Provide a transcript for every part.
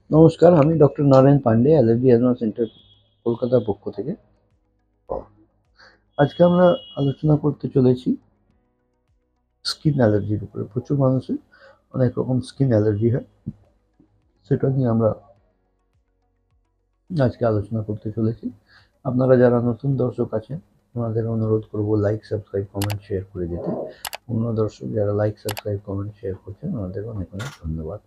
নমস্কার, আমি doctor Narayan Pandey, allergy asthma centre, কলকাতার পক্ষ থেকে। আজকে আমরা আলোচনা করতে চলেছি স্কিন অ্যালার্জির উপরে। প্রচুর মানুষের অনেক রকম স্কিন অ্যালার্জি হয়, সেটা নিয়ে আমরা আজকে আলোচনা করতে চলেছি। আপনারা যারা নতুন দর্শক আছেন, ওনাদের অনুরোধ করব লাইক, সাবস্ক্রাইব, কমেন্ট, শেয়ার করে যেতে। অন্য দর্শক যারা লাইক, সাবস্ক্রাইব, কমেন্ট, শেয়ার করছেন, ওনাদের অনেক অনেক ধন্যবাদ।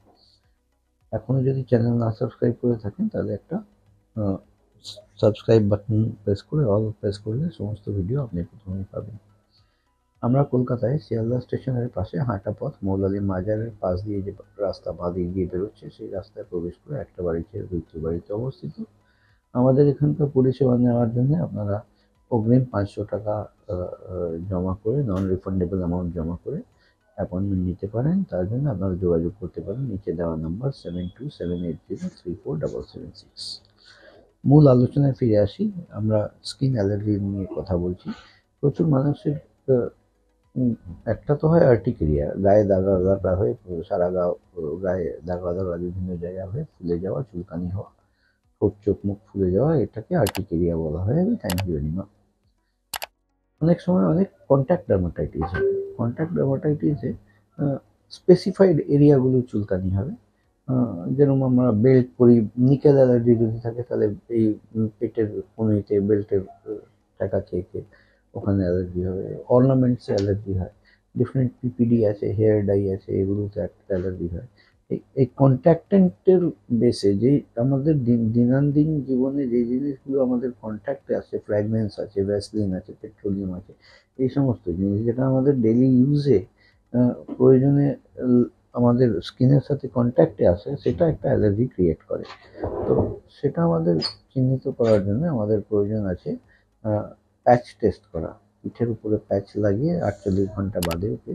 এখনও যদি চ্যানেল না সাবস্ক্রাইব করে থাকেন, তাহলে একটা সাবস্ক্রাইব বাটন প্রেস করে অল প্রেস করলে সমস্ত ভিডিও আপনি প্রথমেই পাবেন। আমরা কলকাতায় শিয়ালদা স্টেশনের পাশে হাঁটা পথ মৌলালী মাজারের পাশ দিয়ে যে রাস্তা বাঁ দিক দিয়ে বেরোচ্ছে, সেই রাস্তায় প্রবেশ করে একটা বাড়ি ছেড়ে দ্বিতীয় বাড়িতে অবস্থিত। আমাদের এখানকার পরিষেবা নেওয়ার জন্য আপনারা অগ্রিম 500 টাকা জমা করে, নন রিফান্ডেবল অ্যামাউন্ট জমা করে অ্যাপয়েন্টমেন্ট নিতে পারেন। তার জন্য আপনারা যোগাযোগ করতে পারেন নিচে দেওয়া নাম্বার 7278034776। মূল আলোচনায় ফিরে আসি। আমরা স্কিন অ্যালার্জি নিয়ে কথা বলছি। প্রচুর মানুষের একটা তো হয় আর্টিকেরিয়া, গায়ে দাগা দাগা হয়ে সারা গায়ে দাগা দাগা বিভিন্ন জায়গা হয়ে ফুলে যাওয়া, চুলকানি হওয়া, ঠোঁট চোখ মুখ ফুলে যাওয়া, এটাকে আর্টিকেরিয়া বলা হয়। আমি থ্যাংক ইউ ভেরি মাচ। অনেক সময় অনেক কন্ট্যাক্ট ডার্মাটাইটিস হয়। কন্ট্যাক্ট ডার্মাটাইটিসে স্পেসিফাইড এরিয়াগুলো চুলকানি হবে। যেরকম আমরা বেল্ট পরি, নিকেল অ্যালার্জি যদি থাকে তাহলে এই পেটের কনুইতে বেল্টের টাকা খেয়ে খেয়ে ওখানে অ্যালার্জি হবে। অর্নামেন্টসে অ্যালার্জি হয়, ডিফারেন্ট পিপিডি আছে, হেয়ার ডাই আছে, এগুলোতে একটা অ্যালার্জি হয়। এই কন্ট্যাক্টেন্টের বেসে যেই আমাদের দিনান্দিন জীবনে যে জিনিসগুলো আমাদের কন্ট্যাক্টে আছে, ফ্র্যাগনেন্স আছে, ভ্যাসলিন আছে, পেট্রোলিয়াম আছে, এই সমস্ত জিনিস যেটা আমাদের ডেলি ইউজে প্রয়োজনে আমাদের স্কিনের সাথে কন্ট্যাক্টে আসে, সেটা একটা অ্যালার্জি ক্রিয়েট করে। তো সেটা আমাদের চিহ্নিত করার জন্য আমাদের প্রয়োজন আছে প্যাচ টেস্ট করা। পিঠের উপরে প্যাচ লাগিয়ে 48 ঘন্টা বাদে ওকে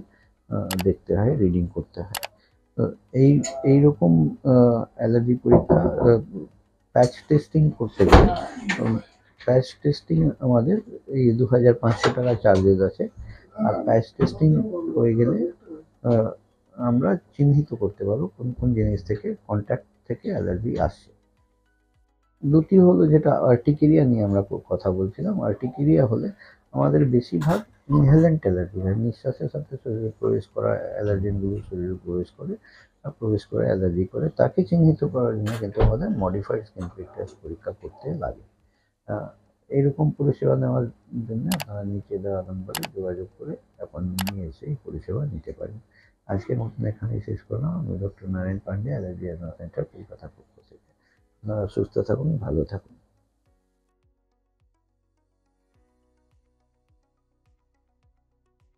দেখতে হয়, রিডিং করতে হয়। তো এইরকম অ্যালার্জি পরীক্ষা, প্যাচ টেস্টিং করতে গেলে প্যাচ টেস্টিং আমাদের এই 2500 টাকা চার্জেস আছে। আর প্যাচ টেস্টিং হয়ে গেলে আমরা চিহ্নিত করতে পারবো কোন কোন জিনিস থেকে, কন্ট্যাক্ট থেকে অ্যালার্জি আসছে। দুটি হলো, যেটা আর্টিকেরিয়া নিয়ে আমরা কথা বলছিলাম। আর্টিকেরিয়া হলে আমাদের বেশিরভাগ ইনহেলেন্ট অ্যালার্জি হয়, নিঃশ্বাসের সাথে শরীরে প্রবেশ করা অ্যালার্জেনগুলো শরীরে প্রবেশ করে অ্যালার্জি করে। তাকে চিহ্নিত করার জন্য কিন্তু আমাদের মডিফাইড স্কিন প্রিক টেস্ট পরীক্ষা করতে লাগে। এইরকম পরিষেবা নেওয়ার জন্য আপনারা নিচে দেওয়া নম্বরে যোগাযোগ করে অ্যাপয়েন্টমেন্ট নিয়ে এসে এই পরিষেবা নিতে পারেন। আজকের মতন এখানেই শেষ করলাম। আমি doctor Narayan Pandey, allergy asthma centre, কলকাতার পক্ষ থেকে। আপনারা সুস্থ থাকুন, ভালো থাকুন।